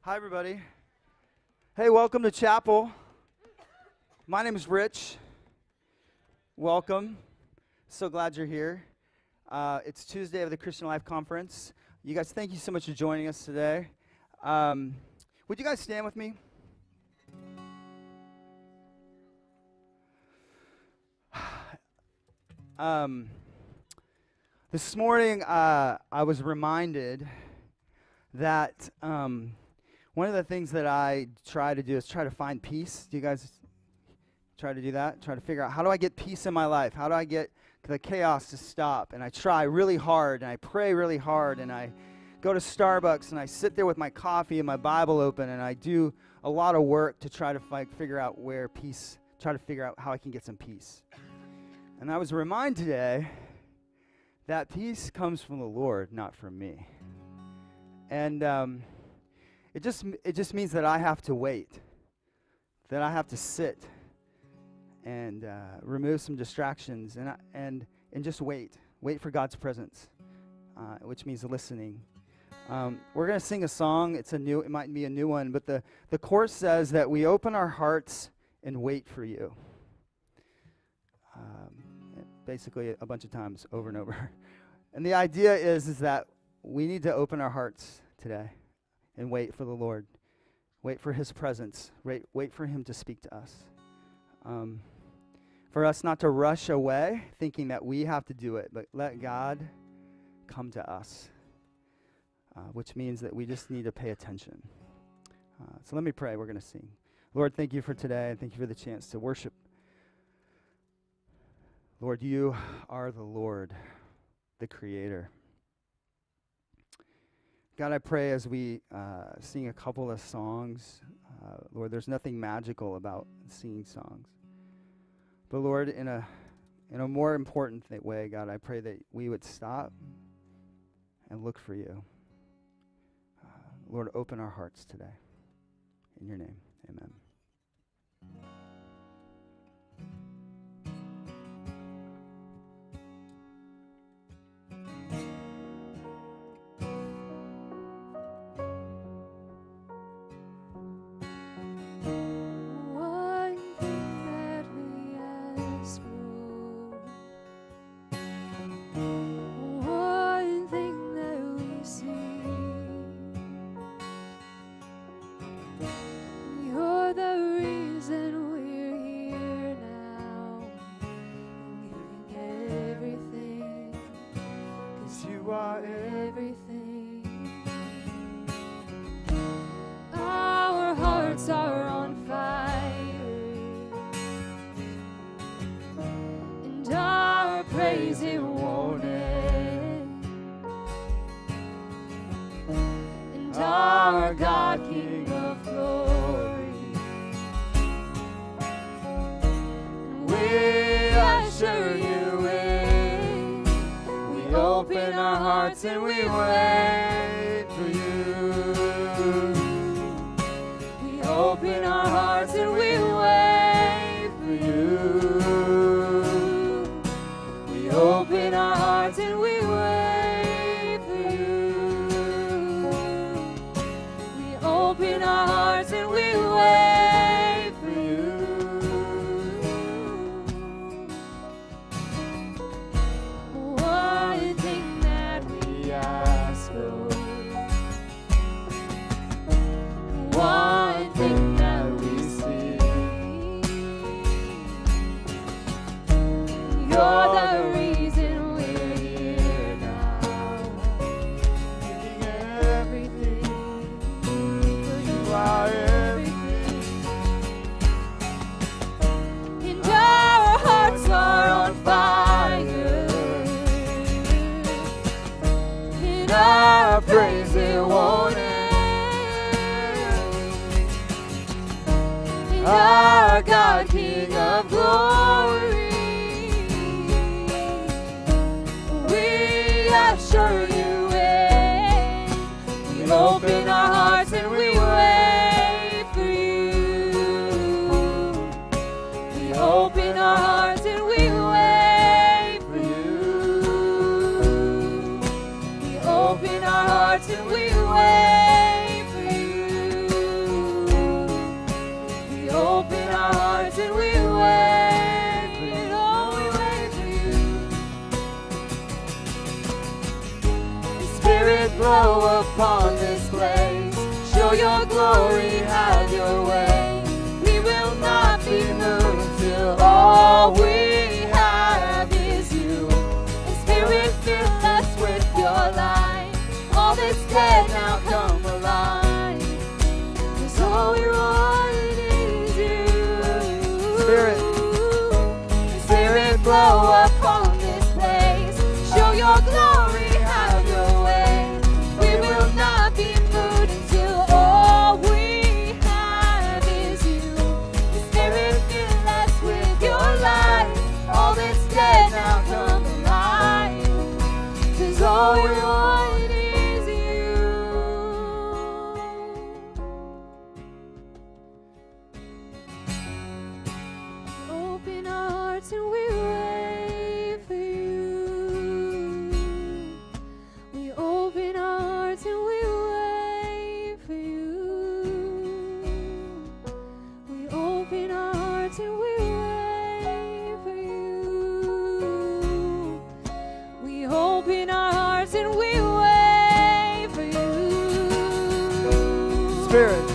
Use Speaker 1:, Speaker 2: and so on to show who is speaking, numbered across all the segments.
Speaker 1: Hi, everybody. Hey, welcome to chapel. My name is Rich. Welcome. So glad you're here. It's Tuesday of the Christian Life Conference. You guys, thank you so much for joining us today. Would you guys stand with me? This morning, I was reminded that one of the things that I try to do is try to find peace. Do you guys try to do that? Try to figure out, how do I get peace in my life? How do I get the chaos to stop? And I try really hard, and I pray really hard, and I go to Starbucks, and I sit there with my coffee and my Bible open, and I do a lot of work to try to figure out where peace, try to figure out how I can get some peace. And I was reminded today that peace comes from the Lord, not from me. And it just means that I have to wait, that I have to sit and remove some distractions and just wait for God's presence, which means listening. We're going to sing a song. It might be a new one, but the chorus says that we open our hearts and wait for you. Basically a bunch of times over and over. And the idea is that we need to open our hearts today and wait for the Lord. Wait for his presence. Wait for him to speak to us. For us not to rush away thinking that we have to do it, but let God come to us, which means that we just need to pay attention. So let me pray. We're going to sing. Lord, thank you for today, and thank you for the chance to worship. Lord, you are the Lord, the Creator. God, I pray as we sing a couple of songs, Lord, there's nothing magical about singing songs. But Lord, in a more important way, God, I pray that we would stop and look for you. Lord, open our hearts today. In your name, amen.
Speaker 2: And we wait for you. We open our hearts and we wait for you. We open our hearts and we wait for you. We open our hearts and we wait for you. One thing that we ask for, one thing that we see, you're the reason we're here now, giving everything, 'cause you are everything, and our hearts are on fire, and our praise it won't end. And our God, King of glory, blow upon this place. Show your glory, have your way. We will not be moved till all we have is you. And Spirit, fill us with your light. All that's dead now come alive. 'Cause all we want is you.
Speaker 1: Spirit.
Speaker 2: Spirit, blow upon this place. Show your glory, have your way. We will not be moved until all we have is you. The Spirit, fill us with your light. All that's dead now come alive. 'Cause all we want is you. Open our hearts and we wait for you. We open our hearts and we wait for you. We open our hearts and we wait for you. We open our hearts and we wait for you.
Speaker 1: Spirit.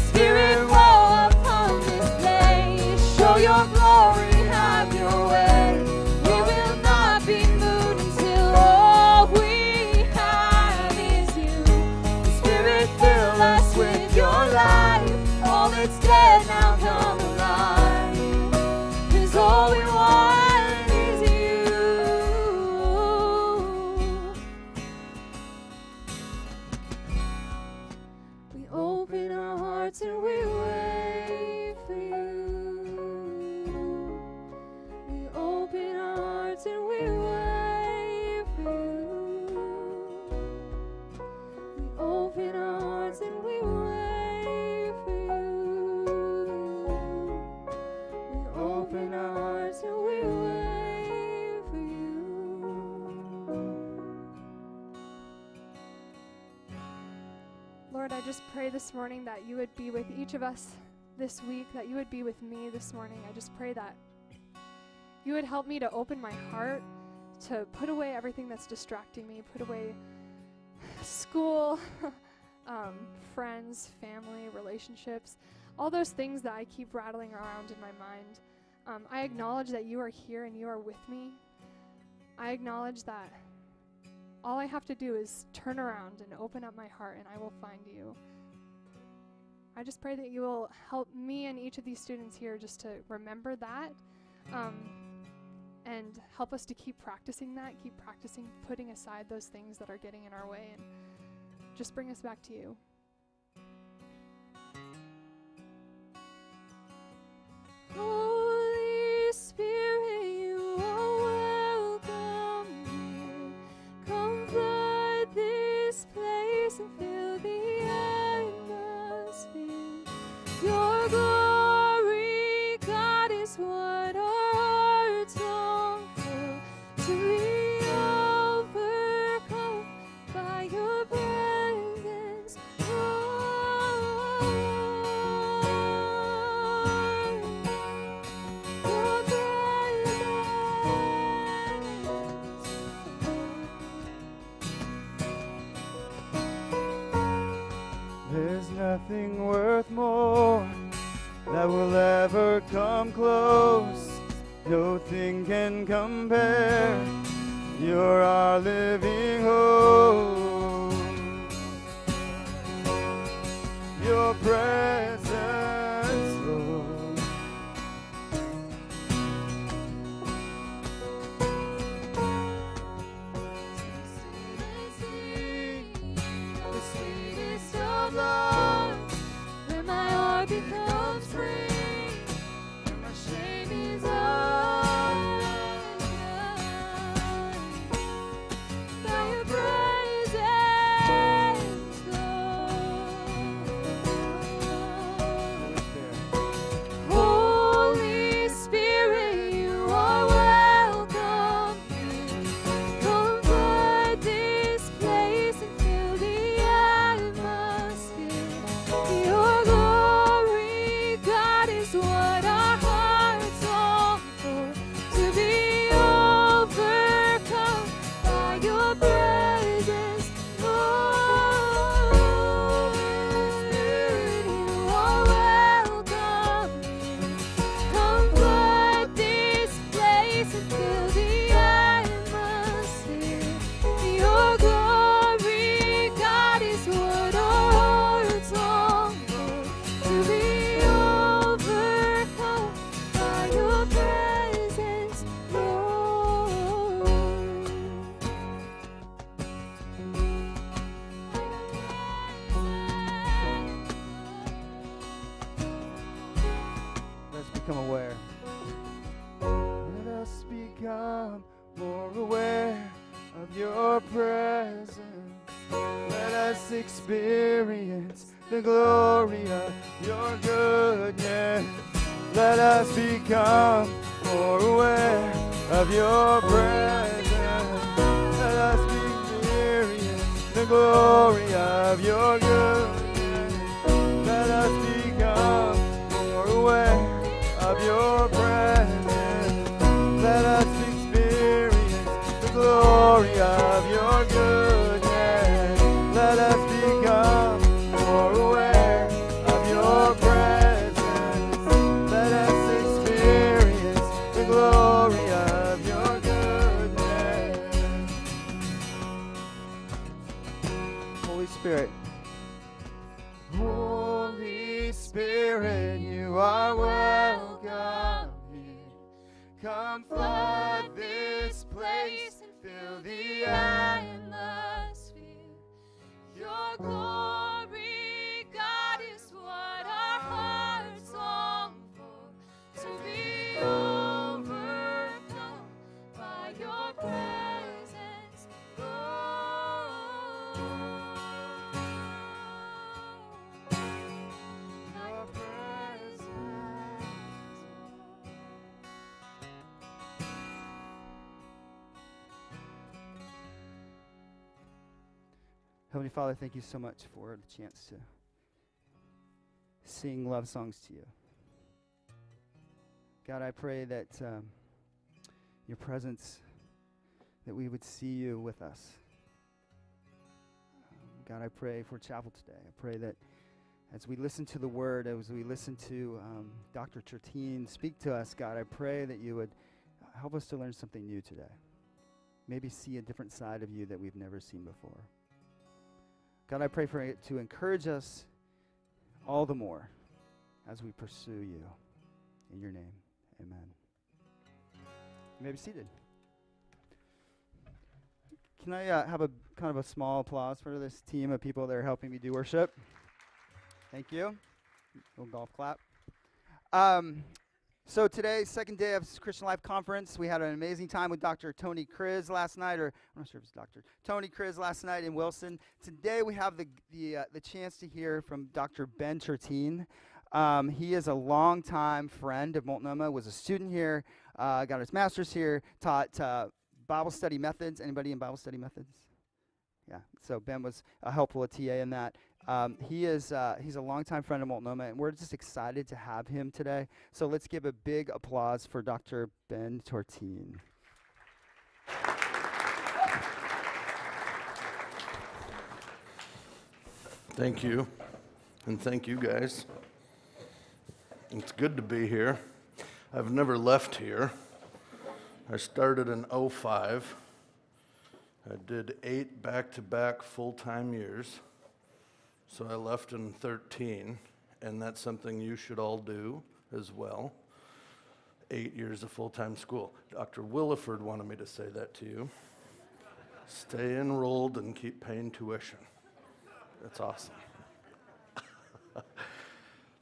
Speaker 2: Spirit, blow upon this place. Show your glory, have your way. We will not be moved until all we have is you. Spirit, fill us with your life. All that's dead now come alive. 'Cause all we want is you. We open our hearts and we wait for you. We open our hearts and we wait for you. We open our hearts and we wait for you. We open our hearts and we wait for you. Lord, I just pray this morning that you would be with each of us this week, that you would be with me this morning. I just pray that you would help me to open my heart, to put away everything that's distracting me, put away school, friends, family, relationships, all those things that I keep rattling around in my mind. I acknowledge that you are here and you are with me. I acknowledge that all I have to do is turn around and open up my heart and I will find you. I just pray that you will help me and each of these students here just to remember that, and help us to keep practicing that, keep practicing putting aside those things that are getting in our way, and just bring us back to you. Holy Spirit, you are welcome here. Come flood this place and fill the atmosphere. Your glory, God, is what our hearts long for. To be overcome by your presence, Lord. Your presence.
Speaker 1: There's nothing worth more that will ever come close. No thing can compare. You're our living hope. Your presence, Lord. The sweetest of love,
Speaker 2: When my heart becomes free, when my shame is undone, by your presence, Lord.
Speaker 1: experience the glory of your goodness. Let us become more aware of your presence. Let us experience the glory of your goodness. Let us become more aware of your presence. Let us experience the glory of your goodness. Let us become more aware of your presence. Let us experience the glory of your goodness. Holy Spirit. Holy Spirit, you are welcome here. Come flood this place and fill the atmosphere. Your glory, God, is what our hearts long for. To be overcome by your presence, Lord. Your presence, Heavenly Father, thank you so much for the chance to sing love songs to you. God, I pray that your presence, that we would see you with us. God, I pray for chapel today. I pray that as we listen to the word, as we listen to Dr. Tertine speak to us, God, I pray that you would help us to learn something new today. Maybe see a different side of you that we've never seen before. God, I pray for it to encourage us all the more as we pursue you. In your name, amen. You may be seated. Can I have a kind of a small applause for this team of people that are helping me do worship? Thank you. Little golf clap. So today, second day of Christian Life Conference. We had an amazing time with Dr. Tony Kriz last night, or I'm not sure if it's Dr. Tony Kriz last night in Wilson. Today we have the chance to hear from Dr. Ben Tertine. He is a longtime friend of Multnomah, was a student here, got his master's here, taught Bible study methods. Anybody in Bible study methods? Yeah, so Ben was a helpful TA in that. He's a longtime friend of Multnomah, and we're just excited to have him today. So let's give a big applause for Dr. Ben Tertine.
Speaker 3: Thank you, and thank you guys. It's good to be here. I've never left here. I started in 2005. I did 8 back-to-back full-time years. So I left in 2013, and that's something you should all do as well. 8 years of full-time school. Dr. Williford wanted me to say that to you. Stay enrolled and keep paying tuition. That's awesome.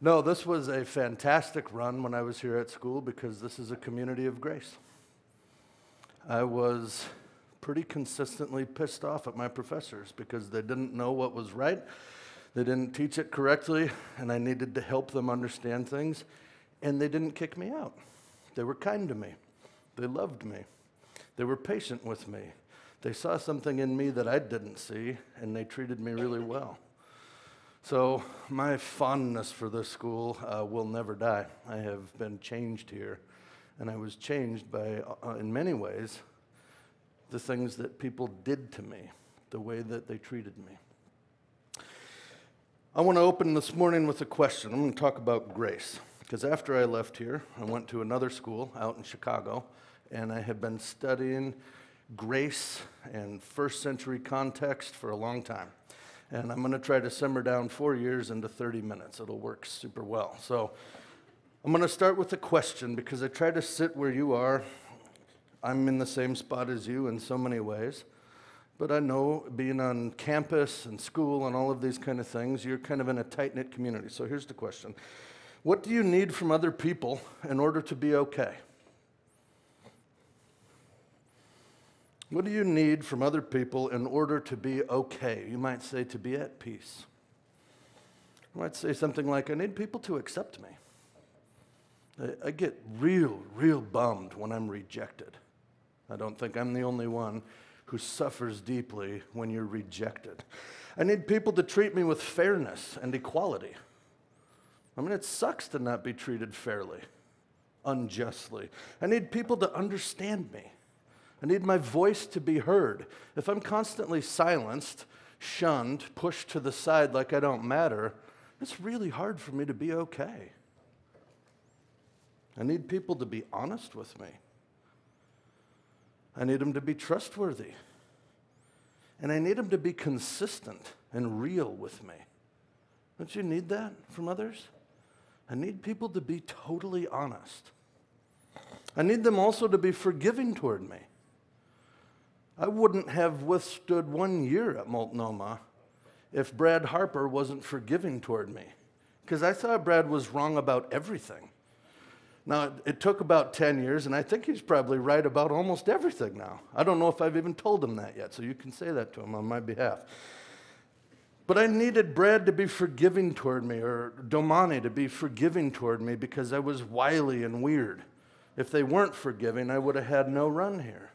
Speaker 3: No, this was a fantastic run when I was here at school because this is a community of grace. I was pretty consistently pissed off at my professors because they didn't know what was right. They didn't teach it correctly, and I needed to help them understand things, and they didn't kick me out. They were kind to me. They loved me. They were patient with me. They saw something in me that I didn't see, and they treated me really well. So my fondness for this school will never die. I have been changed here, and I was changed by, in many ways, the things that people did to me, the way that they treated me. I want to open this morning with a question. I'm going to talk about grace, because after I left here, I went to another school out in Chicago, and I have been studying grace and first century context for a long time. And I'm going to try to simmer down 4 years into 30 minutes. It'll work super well. So I'm going to start with a question, because I try to sit where you are. I'm in the same spot as you in so many ways. But I know being on campus and school and all of these kind of things, you're kind of in a tight-knit community. So here's the question. What do you need from other people in order to be okay? What do you need from other people in order to be okay? You might say to be at peace. You might say something like, I need people to accept me. I get real bummed when I'm rejected. I don't think I'm the only one who suffers deeply when you're rejected. I need people to treat me with fairness and equality. I mean, it sucks to not be treated fairly, unjustly. I need people to understand me. I need my voice to be heard. If I'm constantly silenced, shunned, pushed to the side like I don't matter, it's really hard for me to be okay. I need people to be honest with me. I need them to be trustworthy. And I need them to be consistent and real with me. Don't you need that from others? I need people to be totally honest. I need them also to be forgiving toward me. I wouldn't have withstood 1 year at Multnomah if Brad Harper wasn't forgiving toward me, because I thought Brad was wrong about everything. Now, it took about 10 years, and I think he's probably right about almost everything now. I don't know if I've even told him that yet, so you can say that to him on my behalf. But I needed Brad to be forgiving toward me, or Domani to be forgiving toward me, because I was wily and weird. If they weren't forgiving, I would have had no run here.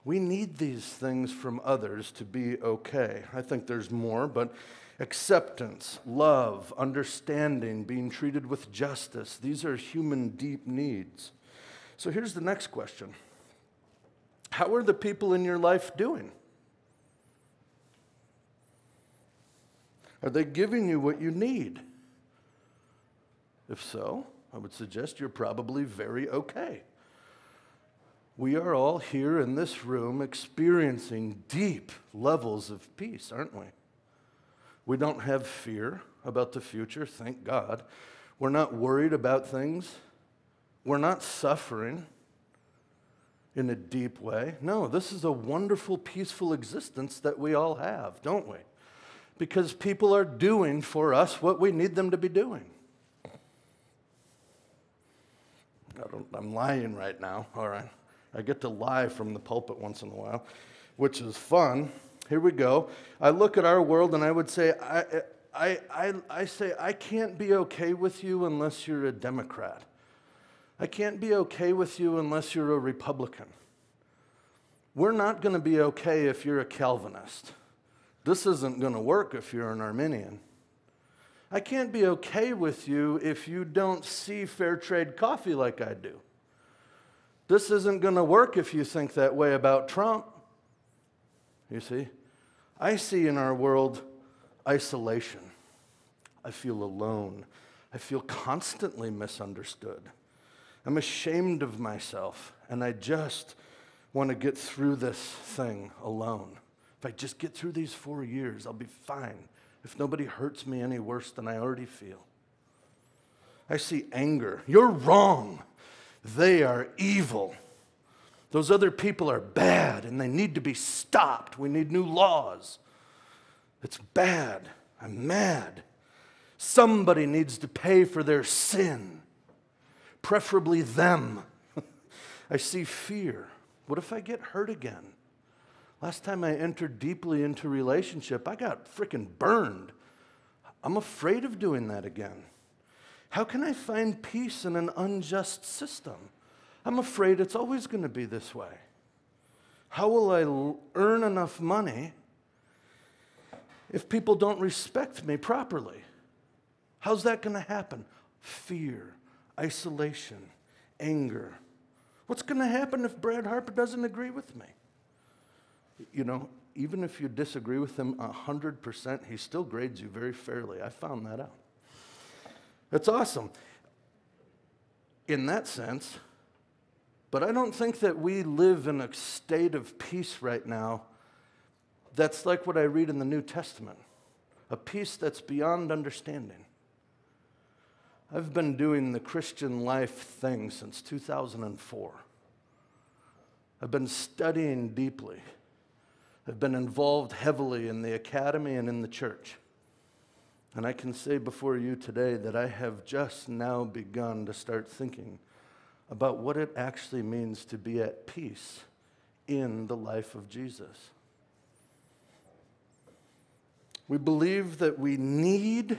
Speaker 3: We need these things from others to be okay. I think there's more, but acceptance, love, understanding, being treated with justice, these are human deep needs. So here's the next question. How are the people in your life doing? Are they giving you what you need? If so, I would suggest you're probably very okay. We are all here in this room experiencing deep levels of peace, aren't we? We don't have fear about the future, thank God. We're not worried about things. We're not suffering in a deep way. No, this is a wonderful, peaceful existence that we all have, don't we? Because people are doing for us what we need them to be doing. I'm lying right now, all right. I get to lie from the pulpit once in a while, which is fun. Here we go. I look at our world and I would say, I can't be okay with you unless you're a Democrat. I can't be okay with you unless you're a Republican. We're not going to be okay if you're a Calvinist. This isn't going to work if you're an Arminian. I can't be okay with you if you don't see fair trade coffee like I do. This isn't going to work if you think that way about Trump. You see? I see in our world isolation. I feel alone. I feel constantly misunderstood. I'm ashamed of myself, and I just want to get through this thing alone. If I just get through these 4 years, I'll be fine. If nobody hurts me any worse than I already feel. I see anger. You're wrong. They are evil. Those other people are bad and they need to be stopped. We need new laws. It's bad. I'm mad. Somebody needs to pay for their sin, preferably them. I see fear. What if I get hurt again? Last time I entered deeply into relationship, I got freaking burned. I'm afraid of doing that again. How can I find peace in an unjust system? I'm afraid it's always going to be this way. How will I earn enough money if people don't respect me properly? How's that going to happen? Fear, isolation, anger. What's going to happen if Brad Harper doesn't agree with me? You know, even if you disagree with him 100%, he still grades you very fairly. I found that out. It's awesome in that sense, but I don't think that we live in a state of peace right now that's like what I read in the New Testament, a peace that's beyond understanding. I've been doing the Christian life thing since 2004. I've been studying deeply. I've been involved heavily in the academy and in the church. And I can say before you today that I have just now begun to start thinking about what it actually means to be at peace in the life of Jesus. We believe that we need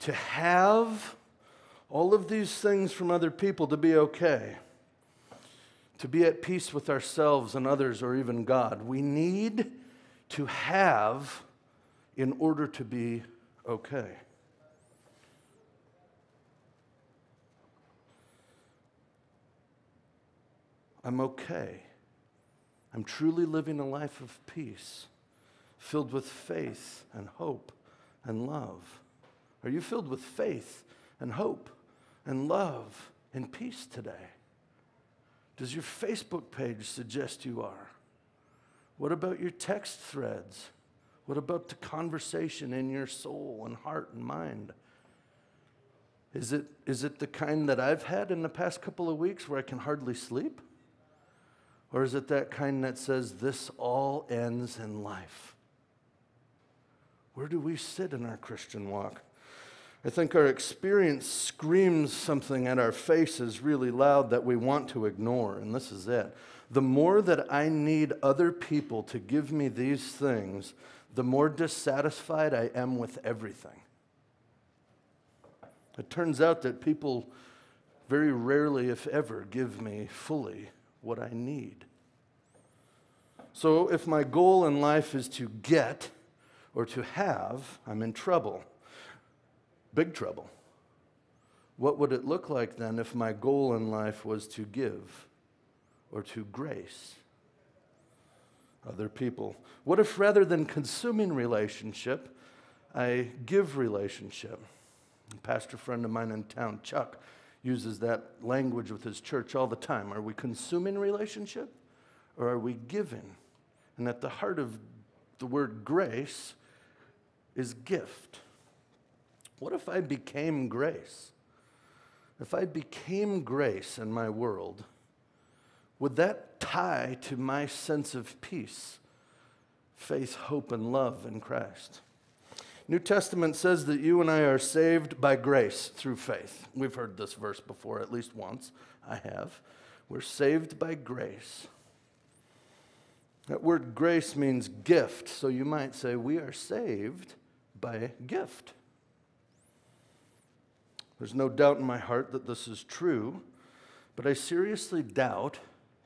Speaker 3: to have all of these things from other people to be okay, to be at peace with ourselves and others or even God. We need to have in order to be okay. I'm okay. I'm truly living a life of peace, filled with faith and hope and love. Are you filled with faith and hope and love and peace today? Does your Facebook page suggest you are? What about your text threads? What about the conversation in your soul and heart and mind? Is it the kind that I've had in the past couple of weeks where I can hardly sleep? Or is it that kind that says, this all ends in life? Where do we sit in our Christian walk? I think our experience screams something at our faces really loud that we want to ignore, and this is it. The more that I need other people to give me these things, the more dissatisfied I am with everything. It turns out that people very rarely, if ever, give me fully what I need. So if my goal in life is to get or to have, I'm in trouble. Big trouble. What would it look like then if my goal in life was to give or to grace other people? What if rather than consuming relationship, I give relationship? A pastor friend of mine in town, Chuck, uses that language with his church all the time. Are we consuming relationship or are we giving? And at the heart of the word grace is gift. What if I became grace? If I became grace in my world, would that tie to my sense of peace, faith, hope, and love in Christ? New Testament says that you and I are saved by grace through faith. We've heard this verse before at least once. I have. We're saved by grace. That word grace means gift. So you might say we are saved by gift. There's no doubt in my heart that this is true, but I seriously doubt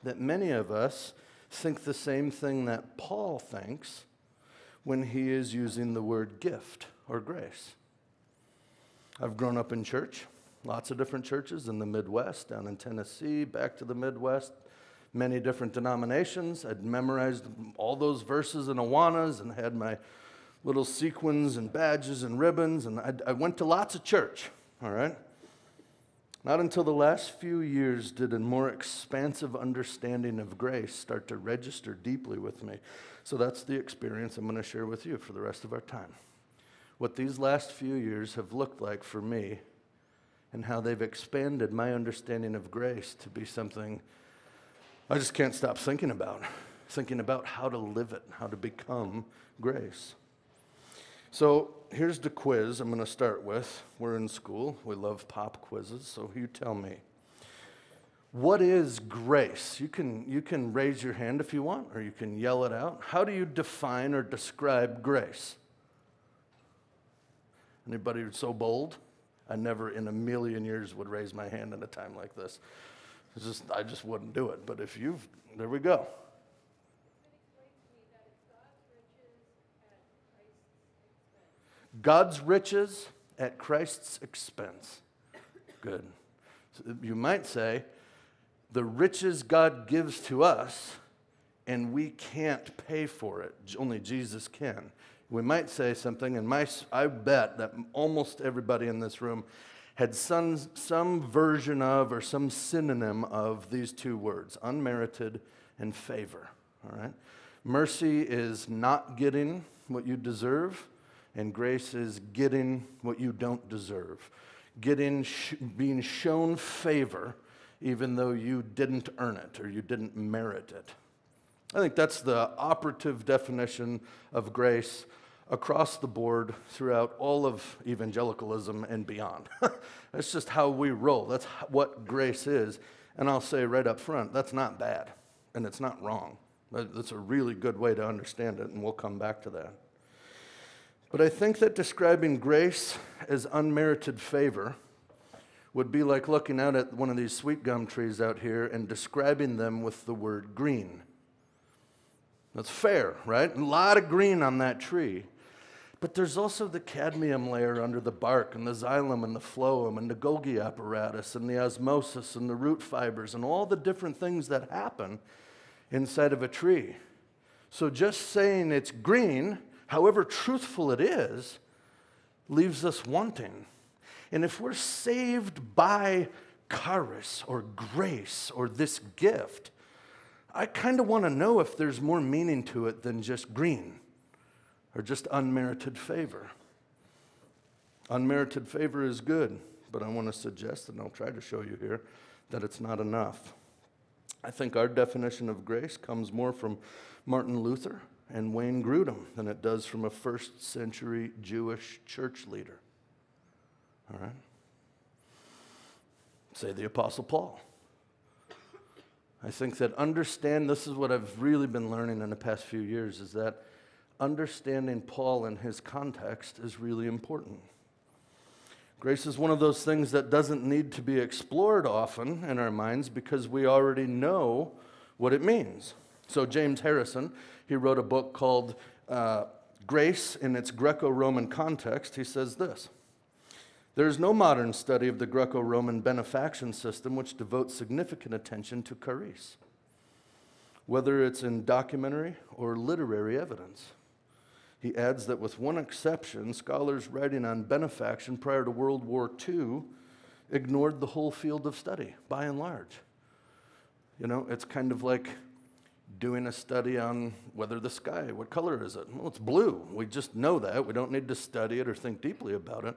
Speaker 3: that many of us think the same thing that Paul thinks when he is using the word gift or grace. I've grown up in church, lots of different churches in the Midwest, down in Tennessee, back to the Midwest, many different denominations. I'd memorized all those verses in Awanas and had my little sequins and badges and ribbons, and I went to lots of church, all right? Not until the last few years did a more expansive understanding of grace start to register deeply with me. So that's the experience I'm going to share with you for the rest of our time. What these last few years have looked like for me and how they've expanded my understanding of grace to be something I just can't stop thinking about how to live it, how to become grace. So here's the quiz I'm going to start with. We're in school. We love pop quizzes, so you tell me. What is grace? You can raise your hand if you want, or you can yell it out. How do you define or describe grace? Anybody who's so bold? I never in a million years would raise my hand in a time like this. I just wouldn't do it. But if you've, there we go. God's riches at Christ's expense. Good. So you might say, the riches God gives to us, and we can't pay for it. Only Jesus can. We might say something, and I bet that almost everybody in this room had some version of or some synonym of these two words, unmerited and favor. All right? Mercy is not getting what you deserve, and grace is getting what you don't deserve. Being shown favor even though you didn't earn it or you didn't merit it. I think that's the operative definition of grace across the board throughout all of evangelicalism and beyond. That's just how we roll. That's what grace is. And I'll say right up front, that's not bad, and it's not wrong. That's a really good way to understand it, and we'll come back to that. But I think that describing grace as unmerited favor would be like looking out at one of these sweet gum trees out here and describing them with the word green. That's fair, right? A lot of green on that tree. But there's also the cadmium layer under the bark, and the xylem and the phloem and the Golgi apparatus and the osmosis and the root fibers and all the different things that happen inside of a tree. So just saying it's green, however truthful it is, leaves us wanting. And if we're saved by charis or grace or this gift, I kind of want to know if there's more meaning to it than just green or just unmerited favor. Unmerited favor is good, but I want to suggest, and I'll try to show you here, that it's not enough. I think our definition of grace comes more from Martin Luther and Wayne Grudem than it does from a first century Jewish church leader. All right? Say the Apostle Paul. I think that this is what I've really been learning in the past few years, is that understanding Paul in his context is really important. Grace is one of those things that doesn't need to be explored often in our minds because we already know what it means. So James Harrison, he wrote a book called Grace in its Greco-Roman Context. He says this: there is no modern study of the Greco-Roman benefaction system which devotes significant attention to charis, whether it's in documentary or literary evidence. He adds that with one exception, scholars writing on benefaction prior to World War II ignored the whole field of study, by and large. You know, it's kind of like doing a study on whether the sky, what color is it? Well, it's blue. We just know that. We don't need to study it or think deeply about it.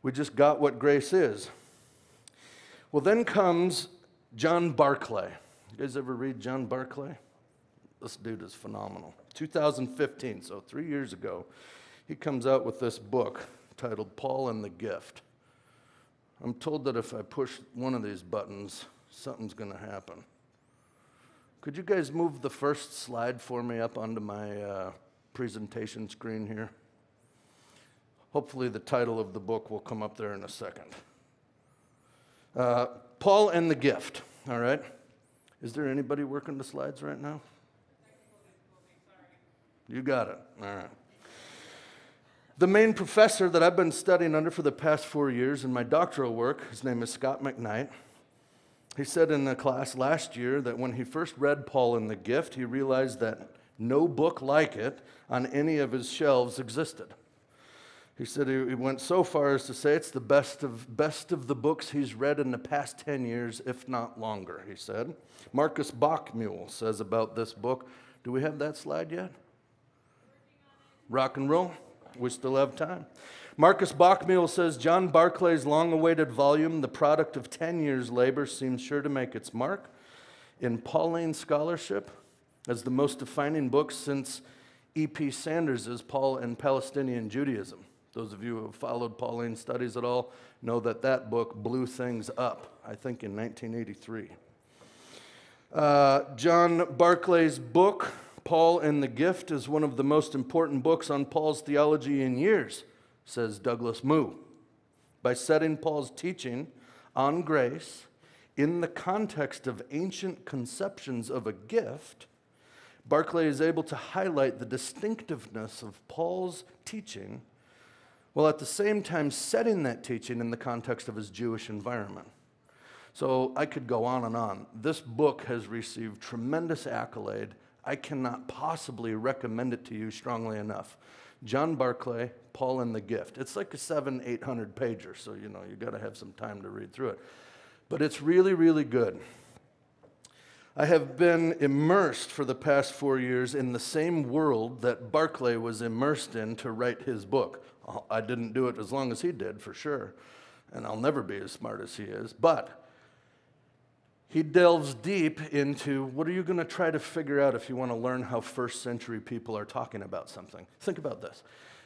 Speaker 3: We just got what grace is. Well, then comes John Barclay. You guys ever read John Barclay? This dude is phenomenal. 2015, so 3 years ago, he comes out with this book titled Paul and the Gift. I'm told that if I push one of these buttons, something's going to happen. Could you guys move the first slide for me up onto my presentation screen here? Hopefully the title of the book will come up there in a second. Paul and the Gift, all right? Is there anybody working the slides right now? You got it, all right. The main professor that I've been studying under for the past 4 years in my doctoral work, his name is Scott McKnight. He said in the class last year that when he first read Paul and the Gift, he realized that no book like it on any of his shelves existed. He said he went so far as to say it's the best of the books he's read in the past 10 years, if not longer, he said. Marcus Bachmuel says about this book, do we have that slide yet? Rock and roll? We still have time. Marcus Bachmuel says, John Barclay's long-awaited volume, the product of 10 years' labor, seems sure to make its mark in Pauline scholarship as the most defining book since E.P. Sanders's Paul and Palestinian Judaism. Those of you who have followed Pauline studies at all know that that book blew things up, I think in 1983. John Barclay's book, Paul and the Gift, is one of the most important books on Paul's theology in years, says Douglas Moo. By setting Paul's teaching on grace in the context of ancient conceptions of a gift, Barclay is able to highlight the distinctiveness of Paul's teaching while at the same time setting that teaching in the context of his Jewish environment. So I could go on and on. This book has received tremendous accolade. I cannot possibly recommend it to you strongly enough. John Barclay, Paul and the Gift. It's like a 700-800 pager, so you got to have some time to read through it. But it's really, really good. I have been immersed for the past 4 years in the same world that Barclay was immersed in to write his book. I didn't do it as long as he did, for sure, and I'll never be as smart as he is, but he delves deep into what are you going to try to figure out if you want to learn how first century people are talking about something. Think about this.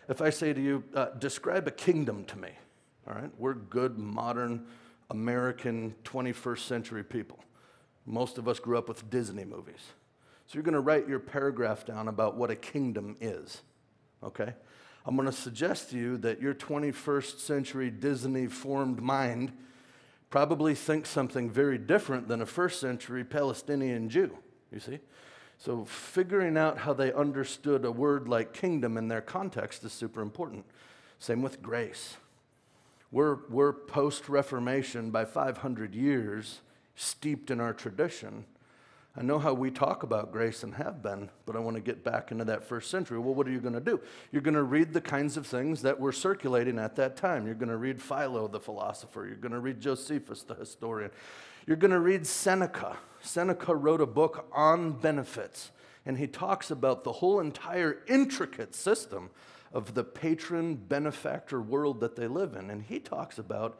Speaker 3: If I say to you, describe a kingdom to me, all right? We're good, modern, American, 21st century people. Most of us grew up with Disney movies. So you're going to write your paragraph down about what a kingdom is, okay? I'm going to suggest to you that your 21st century Disney-formed mind probably thinks something very different than a first century Palestinian Jew, you see? So figuring out how they understood a word like kingdom in their context is super important. Same with grace. We're post-Reformation by 500 years, steeped in our tradition. I know how we talk about grace and have been, but I want to get back into that first century. Well, what are you going to do? You're going to read the kinds of things that were circulating at that time. You're going to read Philo, the philosopher. You're going to read Josephus, the historian. You're going to read Seneca. Seneca wrote a book on benefits, and he talks about the whole entire intricate system of the patron-benefactor world that they live in. And he talks about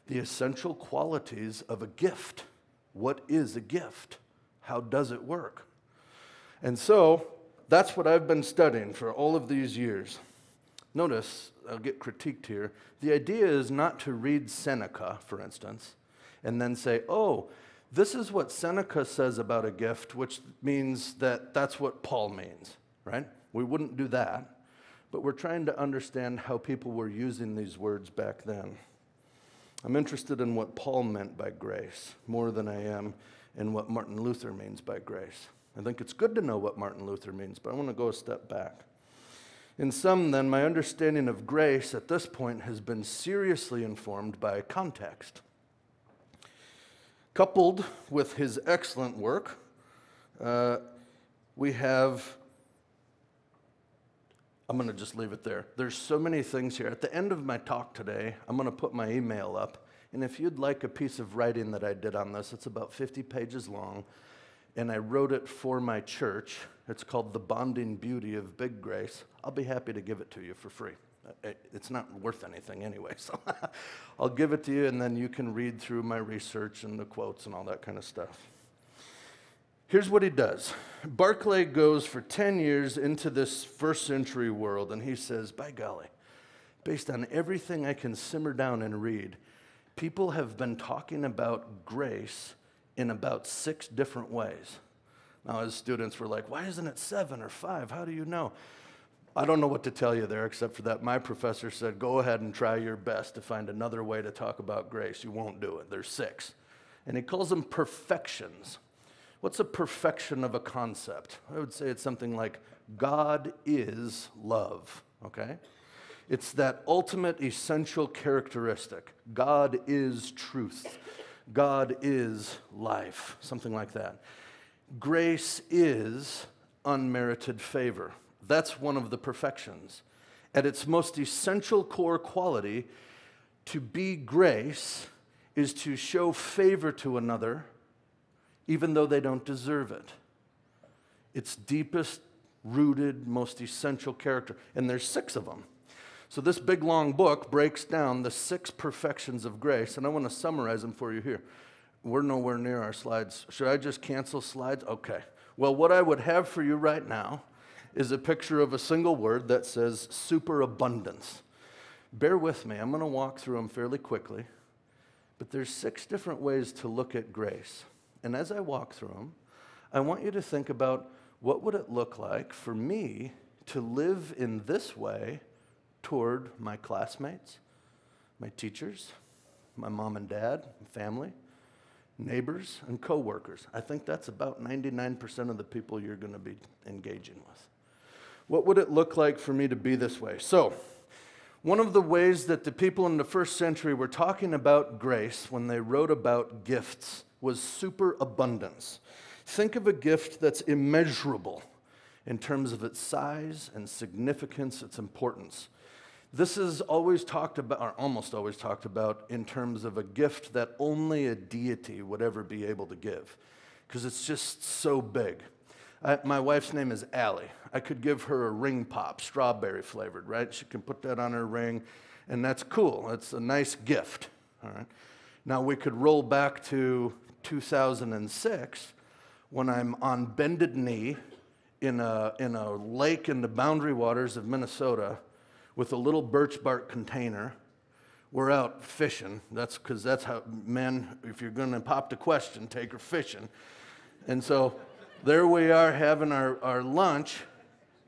Speaker 3: the essential qualities of a gift. What is a gift? How does it work? And so that's what I've been studying for all of these years. Notice, I'll get critiqued here, the idea is not to read Seneca, for instance, and then say, oh, this is what Seneca says about a gift, which means that that's what Paul means, right? We wouldn't do that, but we're trying to understand how people were using these words back then. I'm interested in what Paul meant by grace more than I am in what Martin Luther means by grace. I think it's good to know what Martin Luther means, but I want to go a step back. In sum, then, my understanding of grace at this point has been seriously informed by context. Coupled with his excellent work, we have, I'm going to just leave it there. There's so many things here. At the end of my talk today, I'm going to put my email up. And if you'd like a piece of writing that I did on this, it's about 50 pages long, and I wrote it for my church. It's called The Bonding Beauty of Big Grace. I'll be happy to give it to you for free. It's not worth anything anyway, so I'll give it to you, and then you can read through my research and the quotes and all that kind of stuff. Here's what he does. Barclay goes for 10 years into this first century world, and he says, by golly, based on everything I can simmer down and read, people have been talking about grace in about 6 different ways. Now, as students were like, why isn't it 7 or 5? How do you know? I don't know what to tell you there, except for that my professor said, go ahead and try your best to find another way to talk about grace. You won't do it. There's 6. And he calls them perfections. What's a perfection of a concept? I would say it's something like God is love, okay? It's that ultimate essential characteristic. God is truth. God is life, something like that. Grace is unmerited favor. That's one of the perfections. At its most essential core quality, to be grace is to show favor to another even though they don't deserve it. Its deepest rooted, most essential character. And there's 6 of them. So this big, long book breaks down the 6 perfections of grace, and I want to summarize them for you here. We're nowhere near our slides. Should I just cancel slides? Okay. Well, what I would have for you right now is a picture of a single word that says superabundance. Bear with me. I'm going to walk through them fairly quickly, but there's 6 different ways to look at grace. And as I walk through them, I want you to think about what would it look like for me to live in this way toward my classmates, my teachers, my mom and dad, family, neighbors, and coworkers. I think that's about 99% of the people you're going to be engaging with. What would it look like for me to be this way? So, one of the ways that the people in the first century were talking about grace when they wrote about gifts was superabundance. Think of a gift that's immeasurable in terms of its size and significance, its importance. This is always talked about, or almost always talked about, in terms of a gift that only a deity would ever be able to give, because it's just so big. My wife's name is Allie. I could give her a ring pop, strawberry flavored, right? She can put that on her ring, and that's cool. It's a nice gift, all right? Now, we could roll back to 2006 when I'm on bended knee in a lake in the boundary waters of Minnesota with a little birch bark container. We're out fishing. That's how men, if you're going to pop the question, take her fishing. And so There we are having our lunch,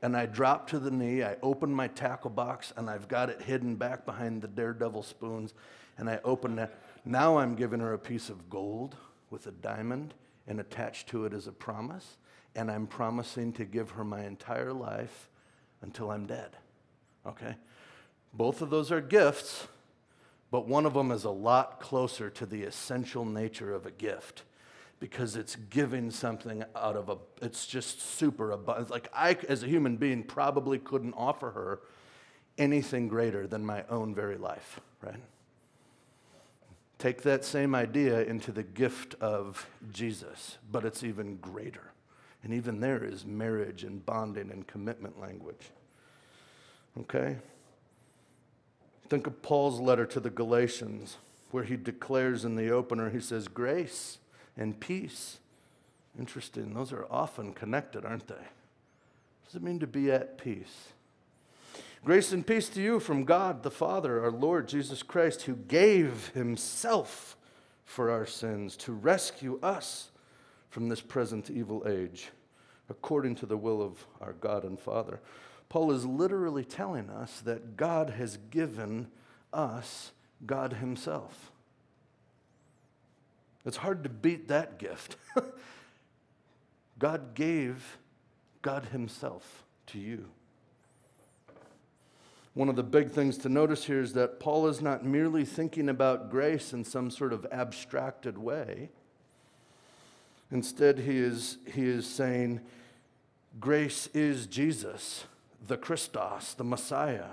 Speaker 3: and I drop to the knee. I open my tackle box, and I've got it hidden back behind the Daredevil spoons, and I open that. Now I'm giving her a piece of gold with a diamond, and attached to it is a promise, and I'm promising to give her my entire life until I'm dead, okay? Both of those are gifts, but one of them is a lot closer to the essential nature of a gift, because it's giving something out of it's just super abundant. Like I, as a human being, probably couldn't offer her anything greater than my own very life, right? Take that same idea into the gift of Jesus, but it's even greater. And even there is marriage and bonding and commitment language, okay? Think of Paul's letter to the Galatians, where he declares in the opener, he says, grace and peace. Interesting, those are often connected, aren't they? What does it mean to be at peace? Grace and peace to you from God the Father, our Lord Jesus Christ, who gave himself for our sins to rescue us from this present evil age, according to the will of our God and Father. Paul is literally telling us that God has given us God himself. It's hard to beat that gift. God gave God himself to you. One of the big things to notice here is that Paul is not merely thinking about grace in some sort of abstracted way. Instead, he is saying, grace is Jesus, the Christos, the Messiah.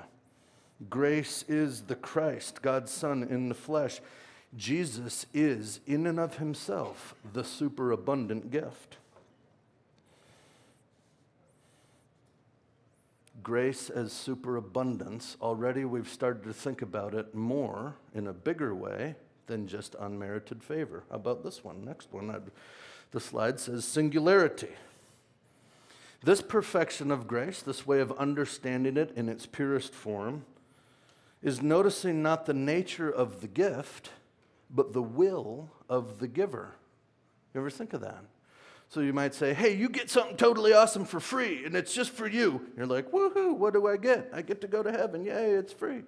Speaker 3: Grace is the Christ, God's Son in the flesh. Jesus is, in and of himself, the superabundant gift. Grace as superabundance, already we've started to think about it more in a bigger way than just unmerited favor. How about this one? Next one. The slide says singularity. This perfection of grace, this way of understanding it in its purest form, is noticing not the nature of the gift, but the will of the giver. You ever think of that? So you might say, hey, you get something totally awesome for free, and it's just for you. You're like, woohoo, what do I get? I get to go to heaven. Yay, it's free.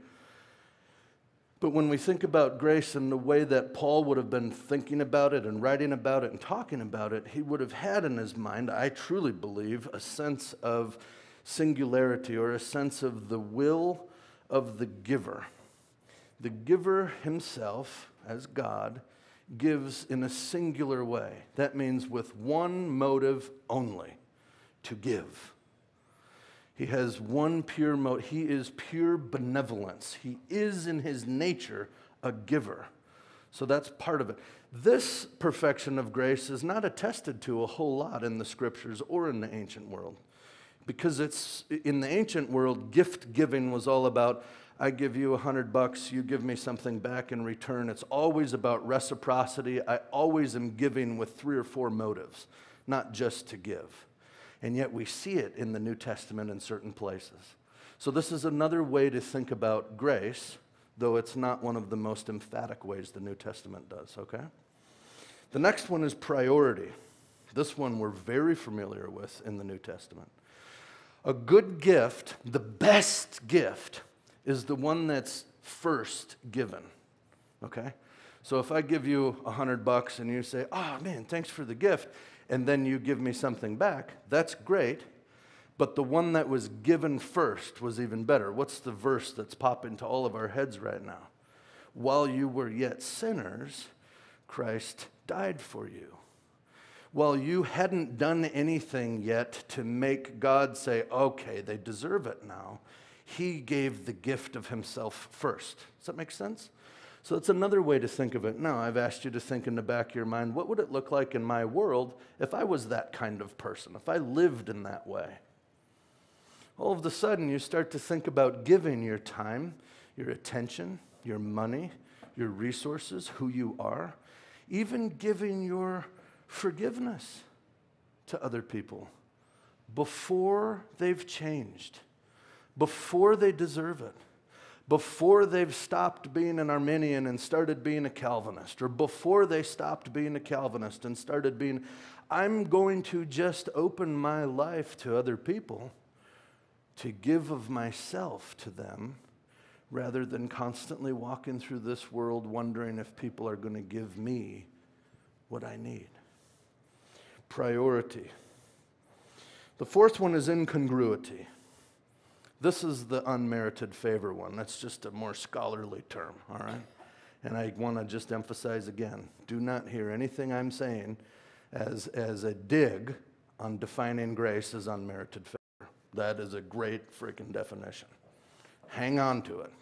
Speaker 3: But when we think about grace in the way that Paul would have been thinking about it and writing about it and talking about it, he would have had in his mind, I truly believe, a sense of singularity or a sense of the will of the giver. The giver himself, as God, gives in a singular way. That means with one motive only, to give. He has one pure motive. He is pure benevolence. He is in his nature a giver. So that's part of it. This perfection of grace is not attested to a whole lot in the scriptures or in the ancient world. Because it's in the ancient world, gift giving was all about, I give you $100, you give me something back in return. It's always about reciprocity. I always am giving with 3 or 4 motives, not just to give. And yet we see it in the New Testament in certain places. So this is another way to think about grace, though it's not one of the most emphatic ways the New Testament does, okay? The next one is priority. This one we're very familiar with in the New Testament. A good gift, the best gift, is the one that's first given, okay? So if I give you $100 and you say, oh man, thanks for the gift, and then you give me something back, that's great, but the one that was given first was even better. What's the verse that's popping to all of our heads right now? While you were yet sinners, Christ died for you. While you hadn't done anything yet to make God say, okay, they deserve it now, he gave the gift of himself first. Does that make sense? So it's another way to think of it. Now, I've asked you to think in the back of your mind, what would it look like in my world if I was that kind of person, if I lived in that way? All of a sudden, you start to think about giving your time, your attention, your money, your resources, who you are, even giving your forgiveness to other people before they've changed, before they deserve it, before they've stopped being an Arminian and started being a Calvinist, or before they stopped being a Calvinist and started being, I'm going to just open my life to other people to give of myself to them, rather than constantly walking through this world wondering if people are going to give me what I need. Priority. The fourth one is incongruity. This is the unmerited favor one. That's just a more scholarly term, all right? And I want to just emphasize again, do not hear anything I'm saying as a dig on defining grace as unmerited favor. That is a great freaking definition. Hang on to it.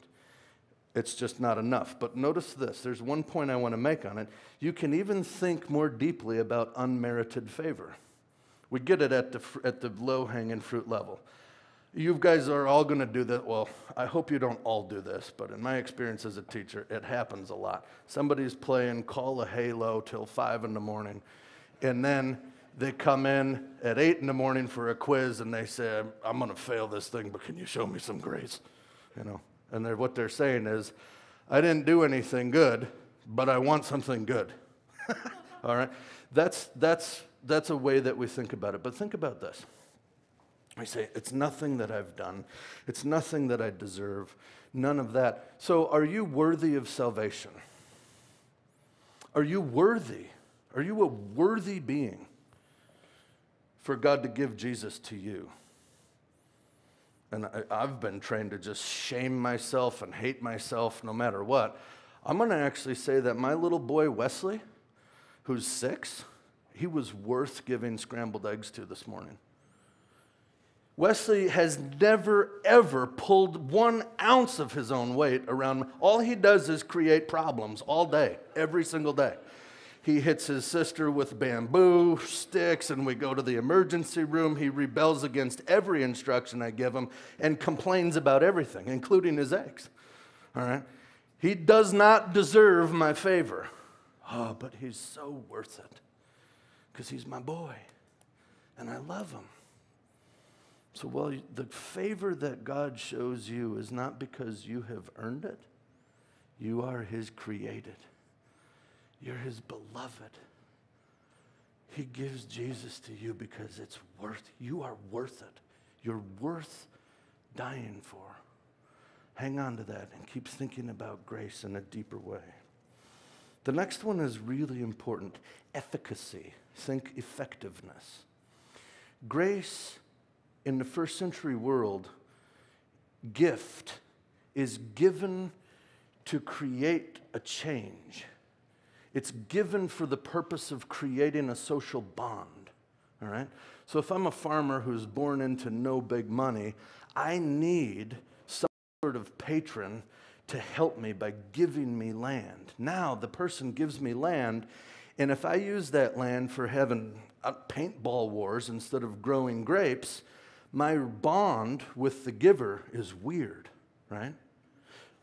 Speaker 3: It's just not enough. But notice this. There's one point I want to make on it. You can even think more deeply about unmerited favor. We get it at the low-hanging fruit level. You guys are all going to do that. Well, I hope you don't all do this, but in my experience as a teacher, it happens a lot. Somebody's playing Call of Halo till 5 in the morning, and then they come in at 8 in the morning for a quiz, and they say, I'm going to fail this thing, but can you show me some grace? You know, and what they're saying is, I didn't do anything good, but I want something good. All right? That's a way that we think about it. But think about this. We say, it's nothing that I've done. It's nothing that I deserve. None of that. So are you worthy of salvation? Are you worthy? Are you a worthy being for God to give Jesus to you? And I've been trained to just shame myself and hate myself no matter what. I'm going to actually say that my little boy Wesley, who's 6, he was worth giving scrambled eggs to this morning. Wesley has never, ever pulled 1 ounce of his own weight around. All he does is create problems all day, every single day. He hits his sister with bamboo sticks, and we go to the emergency room. He rebels against every instruction I give him and complains about everything, including his eggs. All right? He does not deserve my favor. Oh, but he's so worth it because he's my boy, and I love him. So, well, the favor that God shows you is not because you have earned it. You are his created. You're his beloved. He gives Jesus to you because you are worth it. You're worth dying for. Hang on to that and keep thinking about grace in a deeper way. The next one is really important. Efficacy. Think effectiveness. Grace in the first century world, gift is given to create a change. It's given for the purpose of creating a social bond, all right? So if I'm a farmer who's born into no big money, I need some sort of patron to help me by giving me land. Now the person gives me land, and if I use that land for having paintball wars instead of growing grapes, my bond with the giver is weird, right?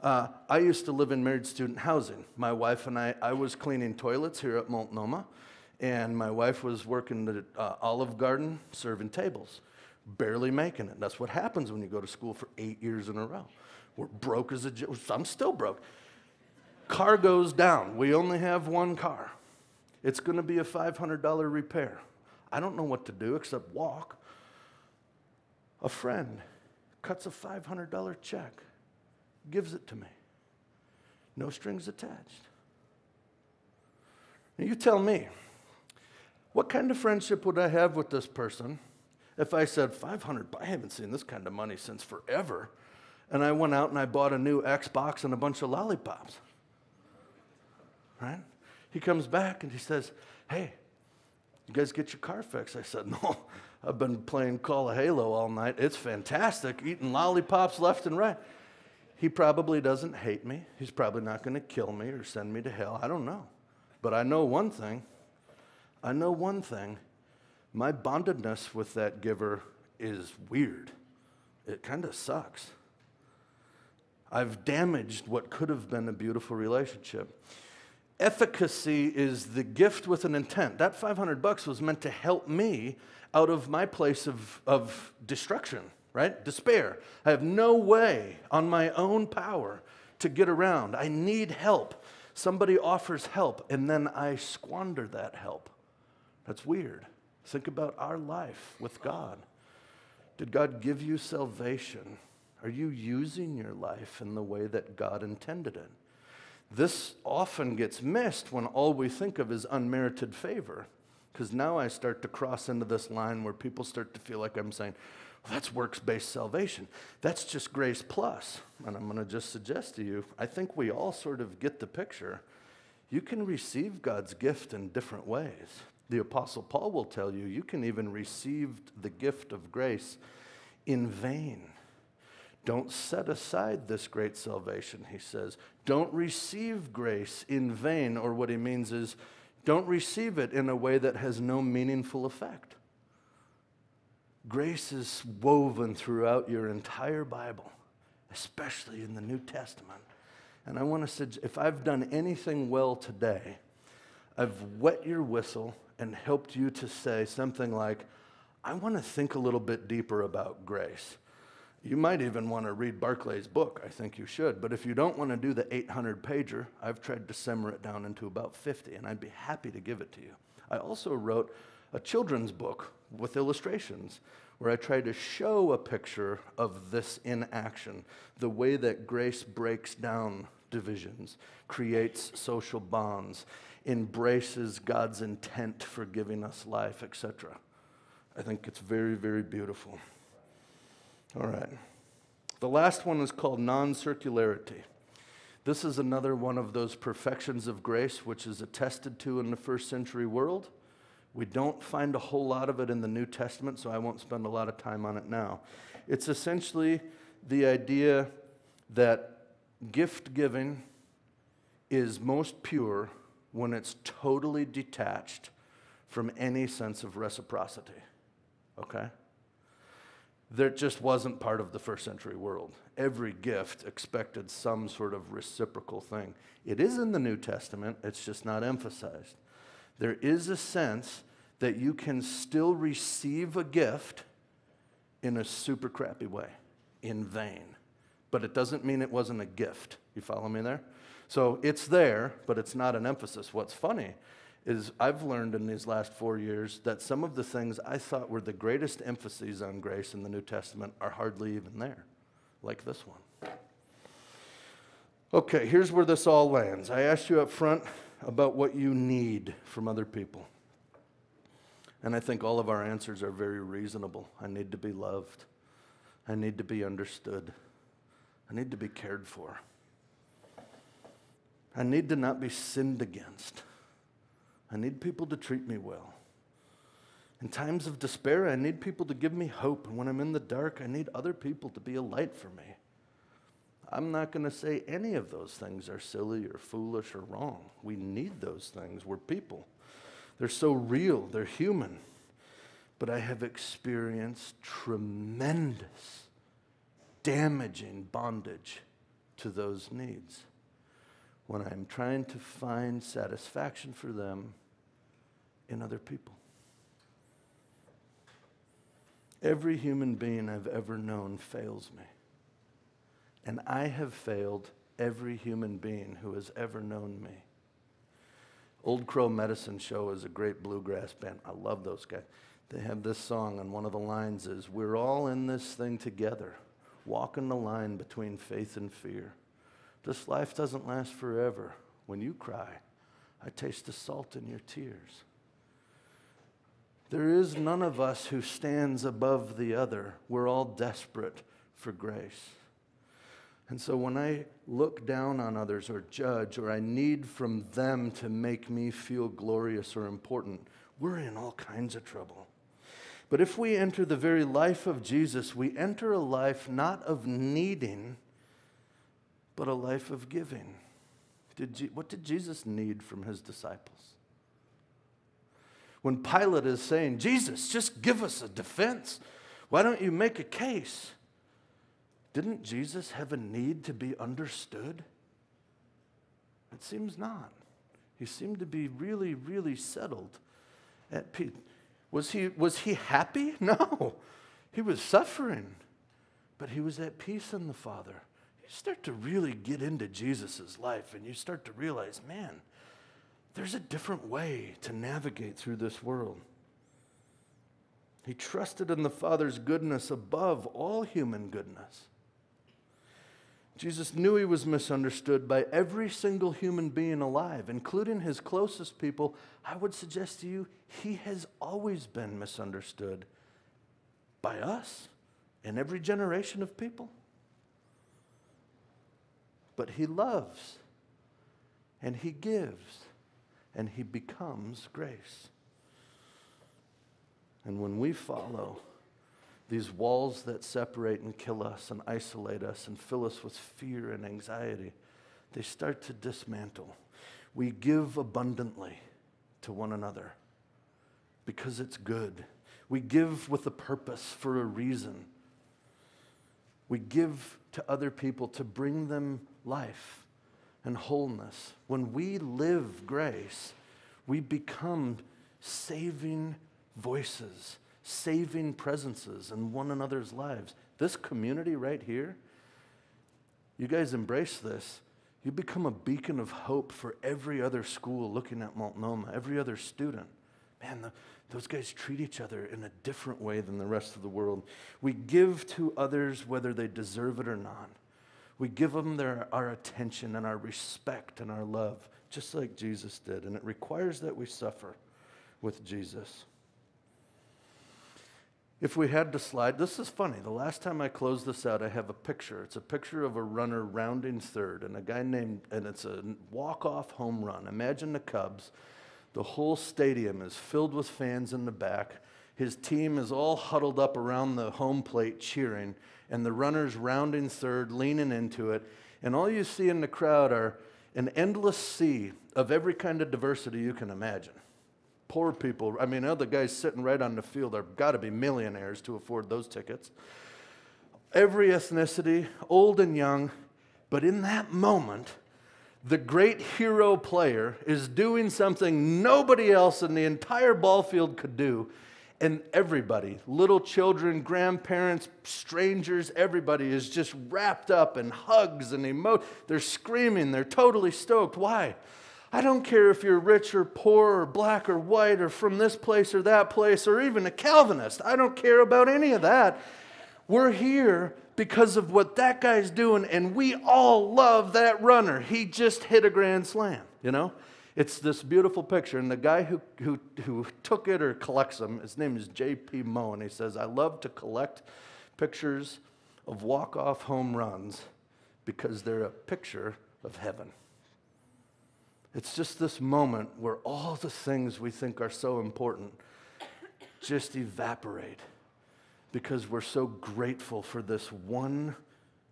Speaker 3: I used to live in married student housing. My wife and I was cleaning toilets here at Multnomah, and my wife was working the Olive Garden serving tables, barely making it. That's what happens when you go to school for 8 years in a row. We're broke as I'm still broke. Car goes down. We only have 1 car. It's going to be a $500 repair. I don't know what to do except walk. A friend cuts a $500 check, gives it to me. No strings attached. Now you tell me, what kind of friendship would I have with this person if I said, $500, I haven't seen this kind of money since forever, and I went out and I bought a new Xbox and a bunch of lollipops, right? He comes back and he says, hey, you guys get your car fixed? I said, no. I've been playing Call of Halo all night. It's fantastic, eating lollipops left and right. He probably doesn't hate me. He's probably not going to kill me or send me to hell. I don't know. But I know one thing. My bondedness with that giver is weird. It kind of sucks. I've damaged what could have been a beautiful relationship. Efficacy is the gift with an intent. That $500 was meant to help me out of my place of destruction, right? Despair. I have no way on my own power to get around. I need help. Somebody offers help, and then I squander that help. That's weird. Think about our life with God. Did God give you salvation? Are you using your life in the way that God intended it? This often gets missed when all we think of is unmerited favor, because now I start to cross into this line where people start to feel like I'm saying, well, that's works-based salvation. That's just grace plus. And I'm going to just suggest to you, I think we all sort of get the picture. You can receive God's gift in different ways. The Apostle Paul will tell you, you can even receive the gift of grace in vain. Don't set aside this great salvation, he says. Don't receive grace in vain, or what he means is, don't receive it in a way that has no meaningful effect. Grace is woven throughout your entire Bible, especially in the New Testament. And I want to suggest, if I've done anything well today, I've wet your whistle and helped you to say something like, I want to think a little bit deeper about grace. You might even want to read Barclay's book. I think you should. But if you don't want to do the 800-pager, I've tried to simmer it down into about 50, and I'd be happy to give it to you. I also wrote a children's book with illustrations where I try to show a picture of this in action, the way that grace breaks down divisions, creates social bonds, embraces God's intent for giving us life, etc. I think it's very, very beautiful. All right. The last one is called non-circularity. This is another one of those perfections of grace which is attested to in the first century world. We don't find a whole lot of it in the New Testament, so I won't spend a lot of time on it now. It's essentially the idea that gift giving is most pure when it's totally detached from any sense of reciprocity, okay? That just wasn't part of the first century world. Every gift expected some sort of reciprocal thing. It is in the New Testament, it's just not emphasized. There is a sense that you can still receive a gift in a super crappy way, in vain. But it doesn't mean it wasn't a gift. You follow me there? So it's there, but it's not an emphasis. What's funny is I've learned in these last 4 years that some of the things I thought were the greatest emphases on grace in the New Testament are hardly even there, like this one. Okay, here's where this all lands. I asked you up front about what you need from other people. And I think all of our answers are very reasonable. I need to be loved. I need to be understood. I need to be cared for. I need to not be sinned against. I need people to treat me well. In times of despair, I need people to give me hope. And when I'm in the dark, I need other people to be a light for me. I'm not going to say any of those things are silly or foolish or wrong. We need those things. We're people. They're so real. They're human. But I have experienced tremendous, damaging bondage to those needs when I'm trying to find satisfaction for them in other people. Every human being I've ever known fails me. And I have failed every human being who has ever known me. Old Crow Medicine Show is a great bluegrass band. I love those guys. They have this song, and one of the lines is, we're all in this thing together, walking the line between faith and fear. This life doesn't last forever. When you cry, I taste the salt in your tears. There is none of us who stands above the other. We're all desperate for grace. And so when I look down on others or judge, or I need from them to make me feel glorious or important, we're in all kinds of trouble. But if we enter the very life of Jesus, we enter a life not of needing, but a life of giving. What did Jesus need from his disciples? When Pilate is saying, Jesus, just give us a defense. Why don't you make a case? Didn't Jesus have a need to be understood? It seems not. He seemed to be really, really settled at peace. Was he happy? No. He was suffering. but he was at peace in the Father. You start to really get into Jesus' life, and you start to realize, man, there's a different way to navigate through this world. He trusted in the Father's goodness above all human goodness. Jesus knew he was misunderstood by every single human being alive, including his closest people. I would suggest to you, he has always been misunderstood by us and every generation of people. But he loves, and he gives, and he becomes grace. And when we follow these walls that separate and kill us and isolate us and fill us with fear and anxiety, they start to dismantle. We give abundantly to one another because it's good. We give with a purpose for a reason. We give to other people to bring them life and wholeness. When we live grace, we become saving voices, saving presences in one another's lives. This community right here, you guys embrace this. You become a beacon of hope for every other school looking at Multnomah, every other student. Man, those guys treat each other in a different way than the rest of the world. We give to others whether they deserve it or not. We give them our attention and our respect and our love, just like Jesus did. And it requires that we suffer with Jesus. If we had to slide, this is funny. The last time I closed this out, I have a picture. It's a picture of a runner rounding third, and it's a walk-off home run. Imagine the Cubs. The whole stadium is filled with fans in the back. His team is all huddled up around the home plate cheering, and the runner's rounding third, leaning into it. And all you see in the crowd are an endless sea of every kind of diversity you can imagine. Poor people, I mean, other guys sitting right on the field are got to be millionaires to afford those tickets. Every ethnicity, old and young, but in that moment, the great hero player is doing something nobody else in the entire ball field could do. And everybody, little children, grandparents, strangers, everybody is just wrapped up in hugs and they're screaming, they're totally stoked. Why? I don't care if you're rich or poor or black or white or from this place or that place or even a Calvinist. I don't care about any of that. We're here because of what that guy's doing, and we all love that runner. He just hit a grand slam, you know? It's this beautiful picture, and the guy who took it or collects them, his name is J.P. Moe, and he says, I love to collect pictures of walk-off home runs because they're a picture of heaven. It's just this moment where all the things we think are so important just evaporate because we're so grateful for this one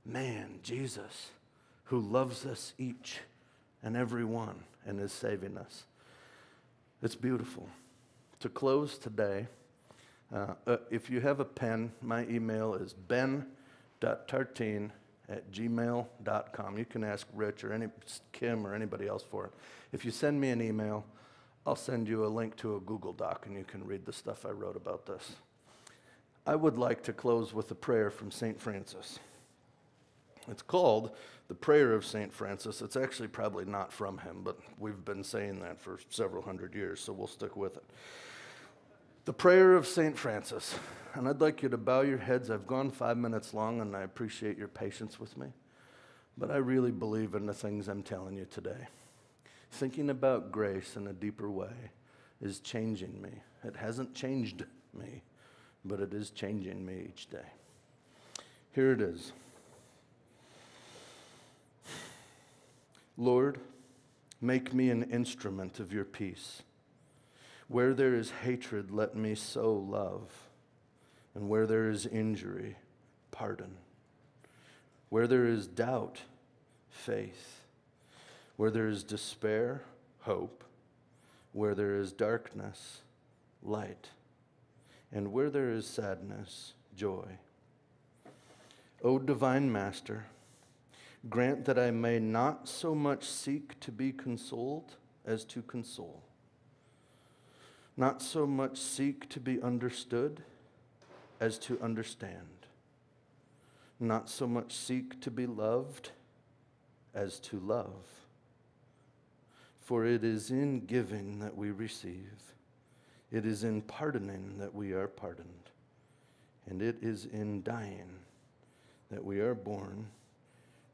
Speaker 3: man, Jesus, who loves us each and every one and is saving us. It's beautiful. To close today, if you have a pen, my email is ben.tartine@gmail.com. You can ask Rich or Kim or anybody else for it. If you send me an email, I'll send you a link to a Google Doc and you can read the stuff I wrote about this. I would like to close with a prayer from St. Francis. It's called the Prayer of St. Francis. It's actually probably not from him, but we've been saying that for several hundred years, so we'll stick with it. The Prayer of St. Francis. And I'd like you to bow your heads. I've gone 5 minutes long, and I appreciate your patience with me. But I really believe in the things I'm telling you today. Thinking about grace in a deeper way is changing me. It hasn't changed me, but it is changing me each day. Here it is. Lord, make me an instrument of your peace. Where there is hatred, let me sow love. And where there is injury, pardon. Where there is doubt, faith. Where there is despair, hope. Where there is darkness, light. And where there is sadness, joy. O divine Master, grant that I may not so much seek to be consoled as to console. Not so much seek to be understood as to understand. not so much seek to be loved as to love. For it is in giving that we receive. It is in pardoning that we are pardoned. And it is in dying that we are born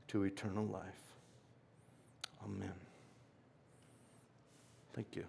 Speaker 3: to eternal life. Amen. Thank you.